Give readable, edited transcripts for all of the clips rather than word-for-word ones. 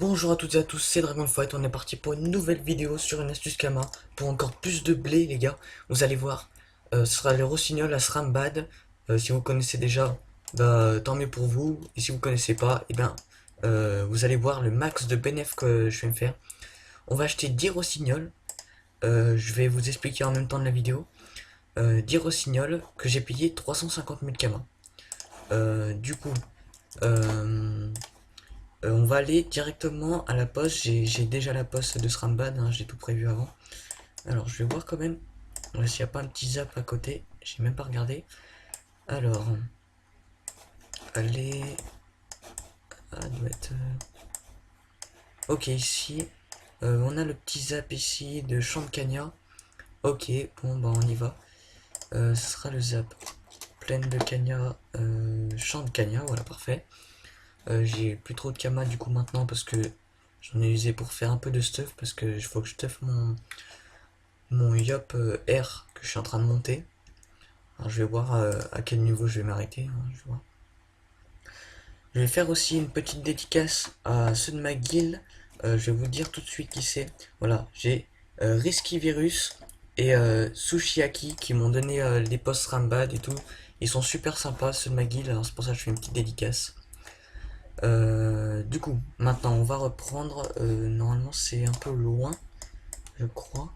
Bonjour à toutes et à tous, c'est Dragonfight, on est parti pour une nouvelle vidéo sur une astuce Kama pour encore plus de blé les gars. Vous allez voir, ce sera les rossignols à Srambad. Si vous connaissez déjà, bah tant mieux pour vous. Et si vous connaissez pas, et bien vous allez voir le max de bénéf que je vais me faire. On va acheter 10 rossignols, je vais vous expliquer en même temps de la vidéo. 10 rossignols que j'ai payé 350 000 Kama. Du coup, euh, on va aller directement à la poste. J'ai déjà la poste de Srambad, hein, j'ai tout prévu avant. Alors, je vais voir quand même s'il n'y a pas un petit zap à côté. J'ai même pas regardé. Alors, allez. Ah, doit être. Ok, ici. On a le petit zap ici de Champ de Cagna. Ok, bon, bah on y va. Ce sera le zap. Plaine de Cagna, Champ de Cagna, voilà, parfait. J'ai plus trop de Kama du coup maintenant parce que j'en ai usé pour faire un peu de stuff parce que il faut que je stuff mon Yop R que je suis en train de monter. Alors, je vais voir à quel niveau je vais m'arrêter, hein, je vais voir. Je vais faire aussi une petite dédicace à ceux de ma guilde. Je vais vous dire tout de suite qui c'est. Voilà, j'ai Risky Virus et Sushiaki qui m'ont donné les posts Rambad et tout. Ils sont super sympas ceux de ma guilde, alors c'est pour ça que je fais une petite dédicace. Du coup, maintenant on va reprendre. Normalement c'est un peu loin, je crois.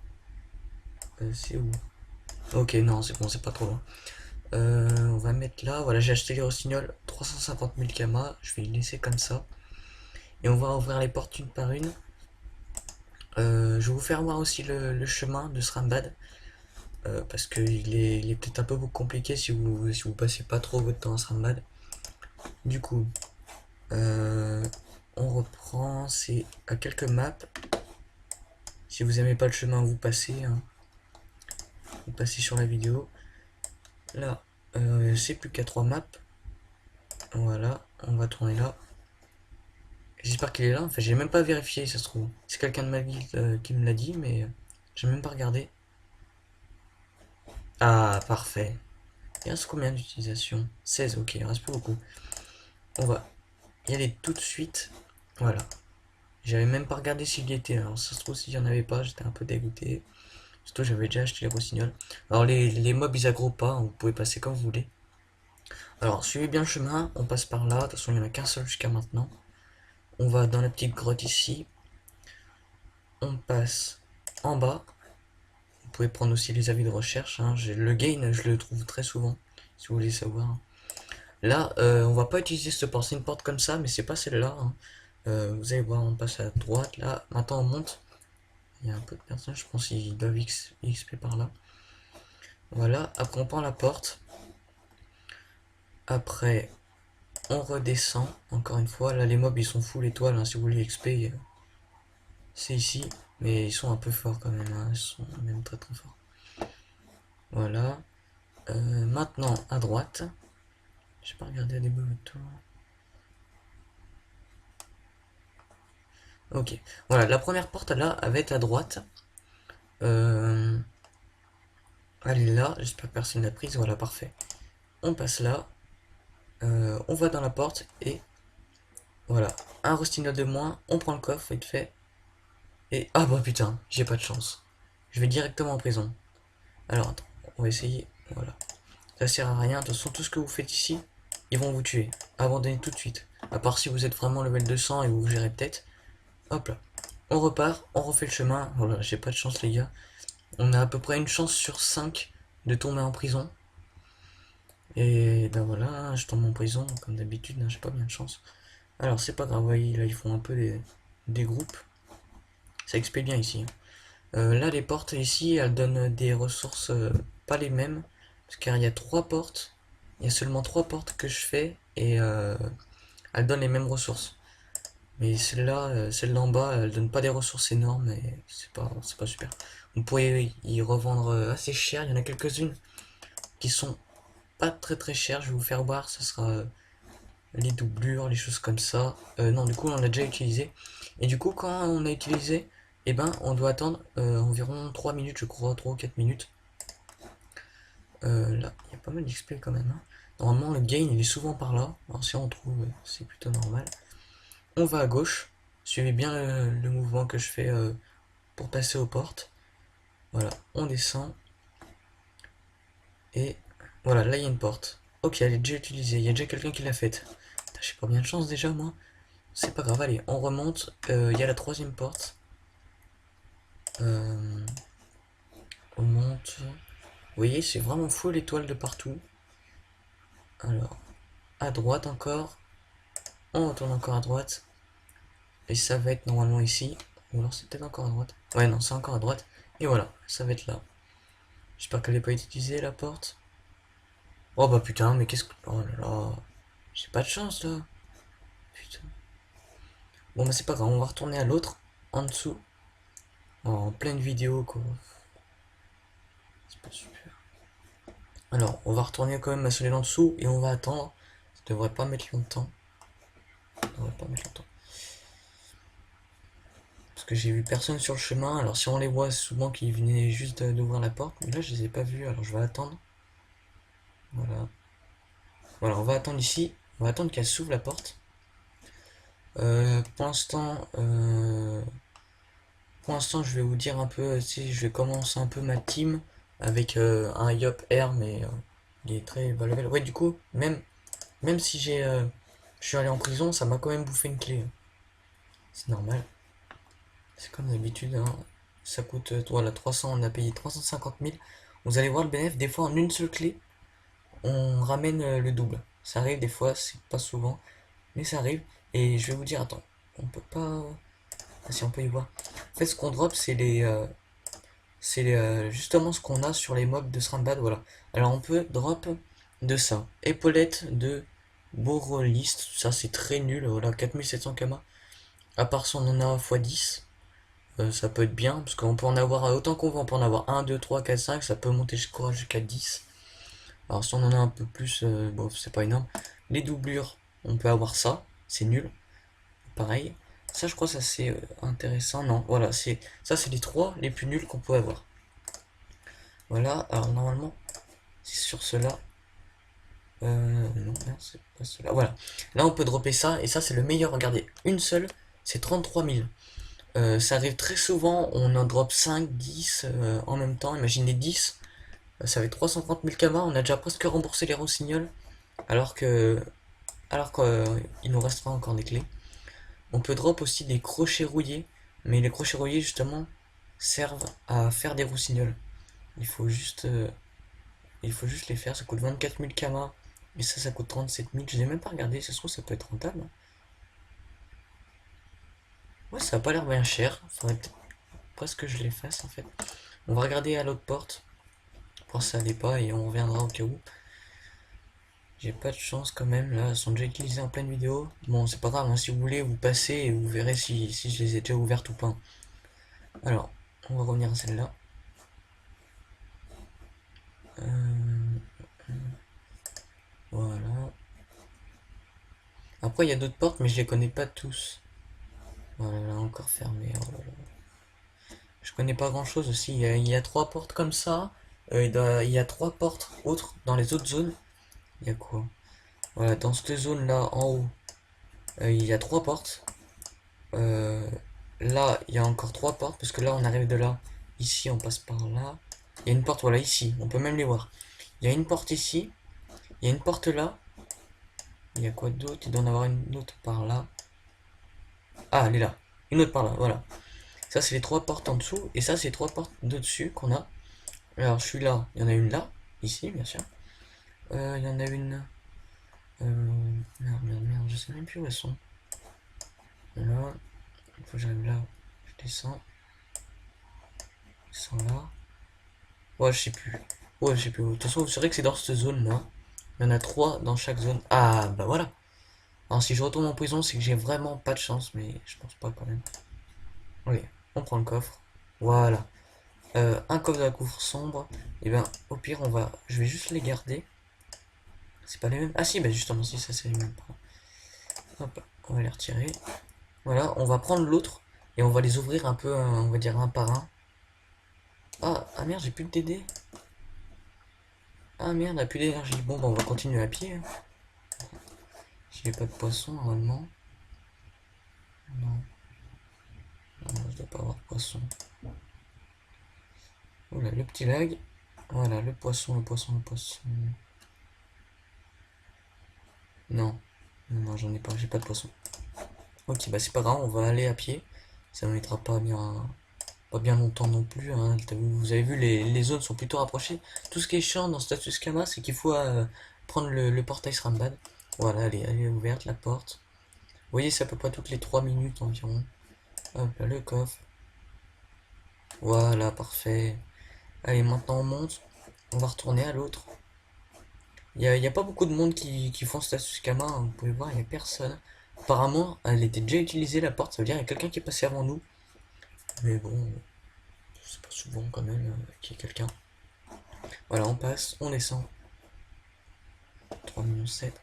C'est où? Ok, non, c'est bon, c'est pas trop loin. On va mettre là. Voilà, j'ai acheté les rossignols 350 000 Kama. Je vais les laisser comme ça. Et on va ouvrir les portes une par une. Je vais vous faire voir aussi le chemin de Srambad. Parce qu'il est peut-être un peu compliqué si vous passez pas trop votre temps à Srambad. Du coup, on reprend. C'est à quelques maps. Si vous aimez pas le chemin, vous passez. Hein. Vous passez sur la vidéo. Là, c'est plus qu'à 3 maps. Voilà, on va tourner là. J'espère qu'il est là. Enfin, j'ai même pas vérifié, ça se trouve. C'est quelqu'un de ma ville qui me l'a dit, mais j'ai même pas regardé. Ah, parfait. Il reste combien d'utilisation? 16, ok, il reste plus beaucoup. On va y aller tout de suite. Voilà. J'avais même pas regardé s'il y était. Alors, ça se trouve, s'il y en avait pas, j'étais un peu dégoûté. Surtout, j'avais déjà acheté les rossignols. Alors, les mobs, ils aggro pas. Hein, vous pouvez passer comme vous voulez. Alors, suivez bien le chemin. On passe par là. De toute façon, il n'y en a qu'un seul jusqu'à maintenant. On va dans la petite grotte ici. On passe en bas. Vous pouvez prendre aussi les avis de recherche. Hein. Le gain, je le trouve très souvent, si vous voulez savoir. Là, on va pas utiliser cette porte. C'est une porte comme ça, mais c'est pas celle-là. Hein. Vous allez voir, on passe à droite. Là, maintenant on monte. Il y a un peu de personnes, je pense qu'ils doivent XP par là. Voilà, après on prend la porte. Après, on redescend. Encore une fois, là les mobs ils sont full étoiles. Hein, si vous voulez XP, c'est ici. Mais ils sont un peu forts quand même. Hein. Ils sont même très très forts. Voilà. Maintenant, à droite. J'ai pas regardé à des autour. Ok. Voilà, la première porte là, elle va être à droite. Euh, elle est là. J'espère que personne l'a prise. Voilà, parfait. On passe là. On va dans la porte et voilà. Un rostinol de moins. On prend le coffre, vite fait. Et ah bah putain, j'ai pas de chance. Je vais directement en prison. Alors attends, on va essayer. Voilà. Ça sert à rien. De toute façon, tout ce que vous faites ici, ils vont vous tuer. Abandonnez tout de suite. À part si vous êtes vraiment level 200 et vous vous gérez peut-être. Hop là. On repart, on refait le chemin. Voilà, j'ai pas de chance les gars. On a à peu près une chance sur 5 de tomber en prison. Et ben voilà, je tombe en prison, comme d'habitude, hein, j'ai pas bien de chance. Alors c'est pas grave, voyez, là ils font un peu des groupes. Ça expé bien ici. Hein. Là les portes ici, elles donnent des ressources pas les mêmes. Parce qu'il y a 3 portes. Il y a seulement 3 portes que je fais et elles donnent les mêmes ressources. Mais celle-là, celle d'en bas, elle donne pas des ressources énormes et c'est pas super. Vous pourriez y revendre assez cher, il y en a quelques-unes qui sont pas très très chères, je vais vous faire voir, ça sera les doublures, les choses comme ça. Non, du coup, on l'a déjà utilisé. Et du coup, quand on a utilisé, eh ben, on doit attendre environ 3 minutes, je crois, 3 ou 4 minutes. Là, il y a pas mal d'XP quand même. Hein. Normalement, le gain, il est souvent par là. Alors si on trouve, c'est plutôt normal. On va à gauche. Suivez bien le mouvement que je fais pour passer aux portes. Voilà, on descend. Et voilà, là il y a une porte. Ok, elle est déjà utilisée, il y a déjà quelqu'un qui l'a faite. J'ai pas bien de chance déjà, moi. C'est pas grave, allez, on remonte. Il y a la troisième porte. Euh, on monte. Vous voyez, c'est vraiment fou l'étoile de partout. Alors, à droite encore. On retourne encore à droite. Et ça va être normalement ici. Ou alors c'est peut-être encore à droite. Ouais, non, c'est encore à droite. Et voilà, ça va être là. J'espère qu'elle n'a pas été utilisée la porte. Oh bah putain, mais qu'est-ce que. Oh là là. J'ai pas de chance là. Putain. Bon bah c'est pas grave, on va retourner à l'autre. En dessous. En pleine vidéo quoi. C'est pas super. Alors, on va retourner quand même à celui en dessous et on va attendre. Ça devrait pas mettre longtemps. Ça devrait pas mettre longtemps. Parce que j'ai vu personne sur le chemin. Alors si on les voit, c'est souvent qu'ils venaient juste d'ouvrir la porte. Mais là, je les ai pas vus. Alors je vais attendre. Voilà. Voilà, on va attendre ici. On va attendre qu'elle s'ouvre la porte. Pour l'instant, je vais vous dire un peu. Si je vais commencer un peu ma team avec un Yop R, mais il est très bas level. Ouais, du coup, même si je suis allé en prison, ça m'a quand même bouffé une clé. C'est normal. C'est comme d'habitude, hein. Ça coûte, voilà, 300, on a payé 350 000. Vous allez voir le bénéfice, des fois en une seule clé, on ramène le double. Ça arrive des fois, c'est pas souvent, mais ça arrive. Et je vais vous dire, attends, on peut pas. Ah, si on peut y voir. En fait, ce qu'on drop, justement ce qu'on a sur les mobs de Srambad, voilà. Alors on peut drop de ça. Épaulette de Borolist, ça c'est très nul, voilà, 4700 kama. À part si on en a x10. Ça peut être bien, parce qu'on peut en avoir autant qu'on veut, on peut en avoir 1, 2, 3, 4, 5, ça peut monter jusqu'à 10. Alors si on en a un peu plus, bon, c'est pas énorme. Les doublures, on peut avoir ça, c'est nul. Pareil. Ça, je crois, ça c'est intéressant. Non, voilà, ça c'est les trois les plus nuls qu'on peut avoir. Voilà, alors normalement, c'est sur cela. Non, c'est pas cela. Voilà. Là, on peut dropper ça, et ça c'est le meilleur. Regardez, une seule, c'est 33 000. Ça arrive très souvent, on en drop 5, 10 en même temps. Imaginez 10, ça fait 330 000 kamas. On a déjà presque remboursé les rossignols, alors que, alors qu'il nous restera encore des clés. On peut drop aussi des crochets rouillés, mais les crochets rouillés justement servent à faire des rossignols. Il faut juste, euh, il faut juste les faire. Ça coûte 24 000 kamas, et ça coûte 37 000. Je n'ai même pas regardé. Ça se trouve, ça peut être rentable. Ouais, ça a pas l'air bien cher. Faudrait peut-être presque que je les fasse en fait. On va regarder à l'autre porte. Pour ça allait pas et on reviendra au cas où. J'ai pas de chance quand même, là, elles sont déjà utilisées en pleine vidéo. Bon, c'est pas grave, hein, si vous voulez, vous passez et vous verrez si je les ai déjà ouvertes ou pas. Alors, on va revenir à celle-là. Euh, voilà. Après, il y a d'autres portes, mais je les connais pas tous. Voilà, là, encore fermé. Oh là là. Je connais pas grand-chose aussi. Il y a trois portes comme ça. Il y a trois portes autres dans les autres zones. Il y a quoi? Voilà, dans cette zone-là, en haut, il y a trois portes. Euh, Là, il y a encore trois portes, parce que là, on arrive de là. Ici, on passe par là. Il y a une porte, voilà, ici. On peut même les voir. Il y a une porte ici. Il y a une porte là. Il y a quoi d'autre? Il doit en avoir une autre par là. Ah, elle est là. Une autre par là, voilà. Ça, c'est les trois portes en dessous. Et ça, c'est les trois portes de dessus qu'on a. Alors, je suis là. Il y en a une là. Ici, bien sûr. Il y en a une. Merde, merde, merde. Je sais même plus où elles sont. Là. Il faut que j'arrive là. Je descends. Ils sont là. Ouais, je sais plus. Ouais, je sais plus. De toute façon, c'est vrai que c'est dans cette zone-là. Il y en a trois dans chaque zone. Ah, bah voilà. Alors, si je retourne en prison, c'est que j'ai vraiment pas de chance, mais je pense pas quand même. Ok, on prend le coffre. Voilà. Un coffre de la couvre sombre. Et ben, au pire, je vais juste les garder. C'est pas les mêmes. Ah si, bah justement, si, ça c'est les mêmes. Hop, on va les retirer. Voilà, on va prendre l'autre et on va les ouvrir un peu, on va dire un par un. Ah merde, j'ai plus de DD. Ah merde, on a plus d'énergie. Bon, bah on va continuer à pied, hein. J'ai pas de poisson normalement. Non. doit pas avoir de poisson. Oula, le petit lag. Voilà, le poisson, le poisson, le poisson. Non. Non, j'en ai pas, j'ai pas de poisson. Ok, bah c'est pas grave, on va aller à pied. Ça ne mettra pas bien longtemps non plus. Hein. Vous avez vu, les zones sont plutôt rapprochées. Tout ce qui est chiant dans Status Kama, c'est qu'il faut prendre le portail Srambad. Voilà, elle est ouverte, la porte. Vous voyez, c'est à peu près toutes les 3 minutes environ. Hop là, le coffre. Voilà, parfait. Allez, maintenant on monte. On va retourner à l'autre. Il y a pas beaucoup de monde qui font Status Kama, hein. Vous pouvez voir, il n'y a personne. Apparemment, elle était déjà utilisée la porte, ça veut dire qu'il y a quelqu'un qui est passé avant nous. Mais bon, c'est pas souvent quand même qu'il y ait quelqu'un. Voilà, on passe, on descend. 3 millions 7.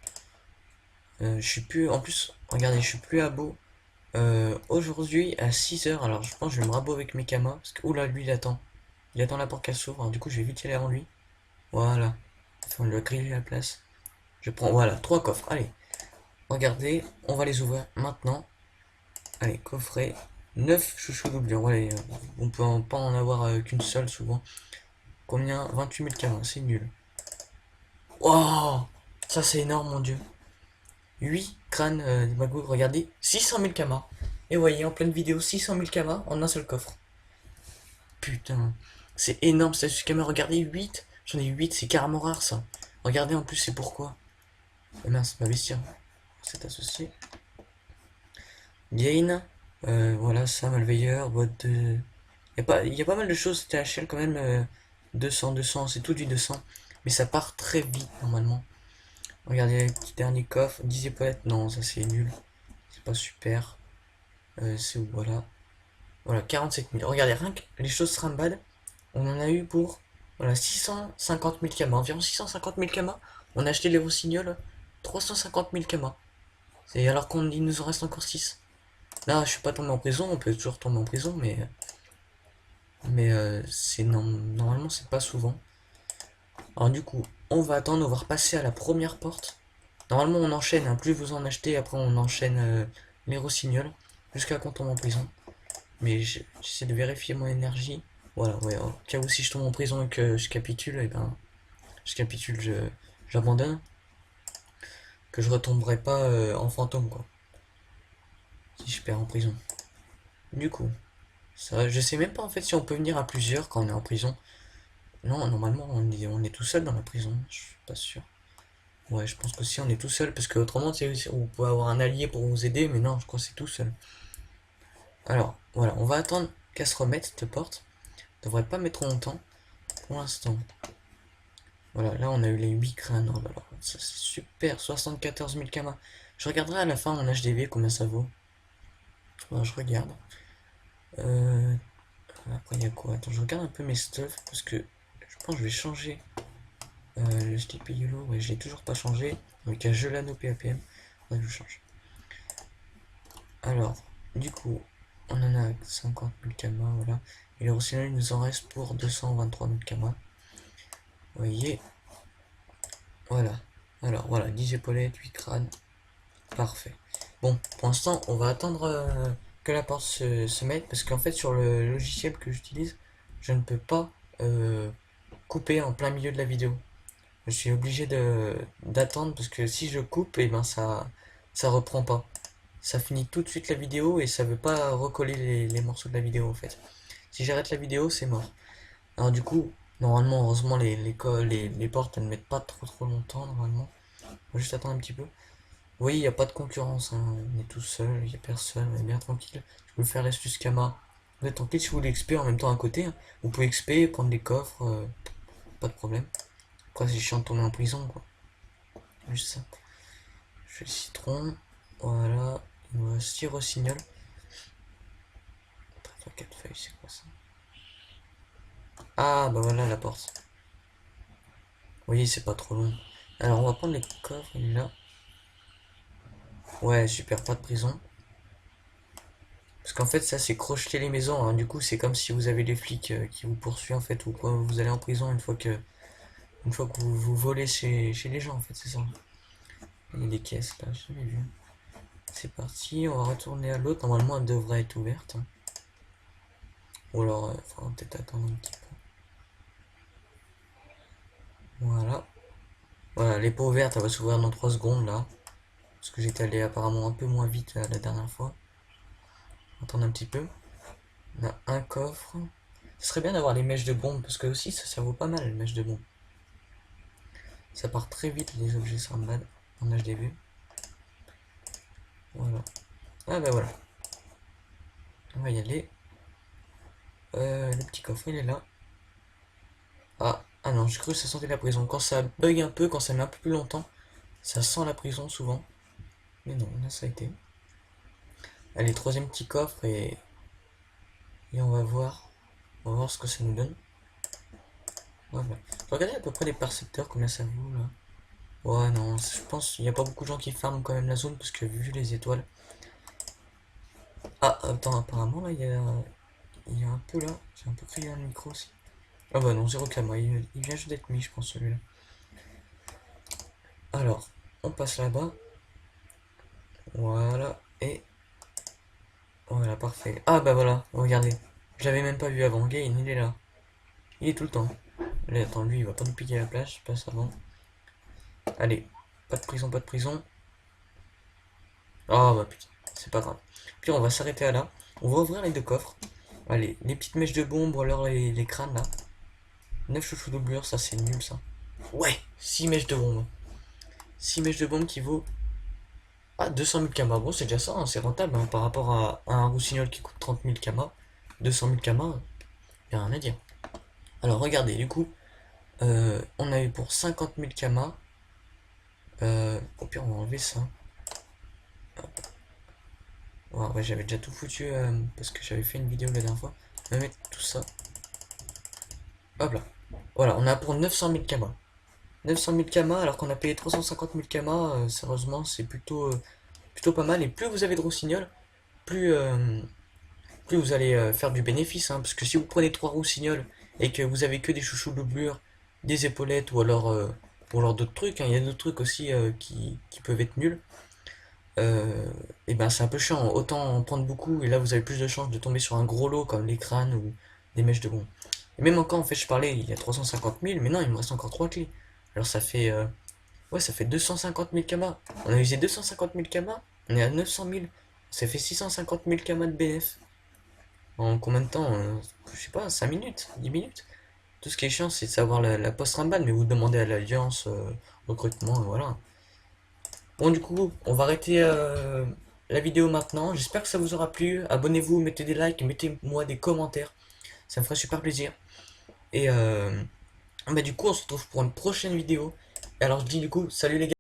Je suis plus. En plus, regardez, je suis plus à Beau. Aujourd'hui à 6 h. Alors je pense que je vais me rabo avec mes kamas. Parce que. Oula, lui il attend. Il attend la porte qu'elle s'ouvre. Alors, du coup, je vais vite y aller avant lui. Voilà. Enfin, on lui a grillé la place. Je prends. Voilà, 3 coffres. Allez. Regardez, on va les ouvrir maintenant. Allez, coffret. 9 chouchous doublures. Ouais, on peut pas en avoir qu'une seule souvent. Combien? 28 000 kamas. C'est nul. Oh, ça c'est énorme, mon dieu. 8 crânes de magouilles, regardez, 600 000 kamas. Et voyez, en pleine vidéo, 600 000 kamas en un seul coffre. Putain, c'est énorme, ça caméra. Regardez, 8. J'en ai 8, c'est carrément rare ça. Regardez en plus, c'est pourquoi. Oh, mince, ma vestir. C'est associé. Gain, voilà, ça, malveilleur, boîte de. Il y a pas mal de choses THL quand même. 200, 200, c'est tout du 200. Mais ça part très vite normalement. Regardez le petit dernier coffre. 10 épaulettes. Non, ça c'est nul. C'est pas super. C'est où? Voilà. Voilà, 47 000. Regardez, rien que les choses Srambad, on en a eu pour voilà, 650 000 kamas. Environ 650 000 kamas. On a acheté les rossignols. 350 000 kamas. C'est alors qu'on il nous en reste encore 6. Là, je suis pas tombé en prison. On peut toujours tomber en prison, mais c'est normalement c'est pas souvent. Alors du coup, on va attendre, on va repasser à la première porte. Normalement on enchaîne, hein. Plus vous en achetez, après on enchaîne les rossignols jusqu'à qu'on tombe en prison. Mais j'essaie de vérifier mon énergie. Voilà, ouais, au cas où si je tombe en prison et que je capitule, et ben je capitule, j'abandonne. Que je retomberai pas en fantôme quoi. Si je perds en prison. Du coup, ça, je sais même pas en fait si on peut venir à plusieurs quand on est en prison. Non, normalement on est tout seul dans la prison, je suis pas sûr. Ouais, je pense que si on est tout seul, parce que autrement, vous pouvez avoir un allié pour vous aider, mais non, je crois que c'est tout seul. Alors, voilà, on va attendre qu'elle se remette, cette porte. Ça devrait pas mettre longtemps, pour l'instant. Voilà, là on a eu les 8 crânes, oh là là, ça c'est super, 74 000 kamas. Je regarderai à la fin mon HDV, combien ça vaut. Voilà, je regarde. Après il y a quoi? Attends, je regarde un peu mes stuff, parce que je pense que je vais changer le Sleepy Yellow, ouais, j'ai toujours pas changé. Avec un Gelano PAPM, ouais, je change. Alors, du coup, on en a 50 000 kamas, voilà. Et le rossignol, il nous en reste pour 223 000 kamas. Vous voyez. Voilà. Alors, voilà, 10 épaulettes, 8 crânes. Parfait. Bon, pour l'instant, on va attendre que la porte se mette, parce qu'en fait, sur le logiciel que j'utilise, je ne peux pas couper en plein milieu de la vidéo. Je suis obligé d'attendre, parce que si je coupe, et ben ça reprend pas. Ça finit tout de suite la vidéo et ça veut pas recoller les morceaux de la vidéo en fait. Si j'arrête la vidéo, c'est mort. Alors du coup, normalement, heureusement, les portes elles ne mettent pas trop longtemps normalement. On va juste attendre un petit peu. Vous voyez, il n'y a pas de concurrence, hein. On est tout seul, il n'y a personne, on est bien tranquille. Je peux faire l'astuce Kama. Vous êtes tranquille si vous voulez XP en même temps à côté, hein. Vous pouvez XP, prendre des coffres, pas de problème. Après, c'est chiant de tomber en prison quoi. Juste ça. Je fais le citron, voilà. Il nous reste 6 rossignols. 4 feuilles, c'est quoi ça? Ah, bah voilà la porte. Vous voyez, c'est pas trop long. Alors, on va prendre les coffres, il est là. Ouais, super, pas de prison. Parce qu'en fait, ça, c'est crocheter les maisons, hein. Du coup, c'est comme si vous avez les flics qui vous poursuivent, en fait, ou quoi, vous allez en prison une fois que vous volez chez les gens, en fait, c'est ça. Il y a des caisses, là, je l'ai vu. C'est parti, on va retourner à l'autre. Normalement, elle devrait être ouverte, hein. Ou alors, faudra peut-être attendre un petit peu. Voilà. Voilà, les pots vertes, elle va s'ouvrir dans 3 secondes là. Parce que j'étais allé apparemment un peu moins vite la dernière fois. Attendre un petit peu. On a un coffre. Ce serait bien d'avoir les mèches de bombe, parce que aussi ça vaut pas mal les mèches de bombe. Ça part très vite les objets Sandbad en HDV. Voilà. Ah bah voilà. On va y aller. Le petit coffre il est là. Ah non, j'ai cru que ça sentait la prison. Quand ça bug un peu, quand ça met un peu plus longtemps, ça sent la prison souvent. Mais non, là ça a été. Allez, troisième petit coffre et on va voir. On va voir ce que ça nous donne. Voilà. Je vais regarder à peu près les percepteurs, combien ça vaut là. Ouais, non, je pense qu'il n'y a pas beaucoup de gens qui farment quand même la zone parce que vu les étoiles. Ah, attends, apparemment là, il y a un peu là. J'ai un peu crié dans le micro aussi. Ah bah non, 0 moi il vient juste d'être mis, je pense, celui-là. Alors, on passe là-bas. Voilà, et voilà, parfait. Ah bah voilà, regardez. Je l'avais même pas vu avant. Gain, il est là. Il est tout le temps. Allez, attends, lui, il va pas nous piquer la plage, je passe avant. Allez, pas de prison, pas de prison. Ah bah putain, c'est pas grave. Puis on va s'arrêter à là. On va ouvrir les deux coffres. Allez, les petites mèches de bombe, ou alors les crânes là. 9 chouchous doublures, ça c'est nul ça. Ouais, 6 mèches de bombe. 6 mèches de bombe qui vaut. Ah, 200 000 kamas. Bon, c'est déjà ça, hein, c'est rentable hein, par rapport à un roussignol qui coûte 30 000 kamas. 200 000 kamas, y a rien à dire. Alors regardez, du coup, on a eu pour 50 000 kamas. Au pire, on va enlever ça. Ouais, j'avais déjà tout foutu parce que j'avais fait une vidéo la dernière fois. On va mettre tout ça. Hop là. Voilà, on a pour 900 000 kamas. 900 000 kamas alors qu'on a payé 350 000 kamas. Sérieusement, c'est plutôt pas mal. Et plus vous avez de rossignol, plus, plus vous allez faire du bénéfice. Hein, parce que si vous prenez 3 roussignols et que vous avez que des chouchous doublures, des épaulettes ou alors d'autres trucs, hein, il y a d'autres trucs aussi qui peuvent être nuls. Et ben c'est un peu chiant, autant en prendre beaucoup et là vous avez plus de chances de tomber sur un gros lot comme les crânes ou des mèches de bombe. Et même encore en fait je parlais il y a 350 000 mais non il me reste encore 3 clés. Alors ça fait ouais ça fait 250 000 kamas. On a usé 250 000 kamas, on est à 900 000. Ça fait 650 000 kamas de BF. En combien de temps je sais pas, 5 minutes, 10 minutes. Tout ce qui est chiant c'est de savoir la post-ramban mais vous demandez à l'alliance, recrutement, voilà. Bon, du coup, on va arrêter la vidéo maintenant. J'espère que ça vous aura plu. Abonnez-vous, mettez des likes, mettez-moi des commentaires. Ça me ferait super plaisir. Et bah, du coup, on se retrouve pour une prochaine vidéo. Et alors, je dis du coup, salut les gars.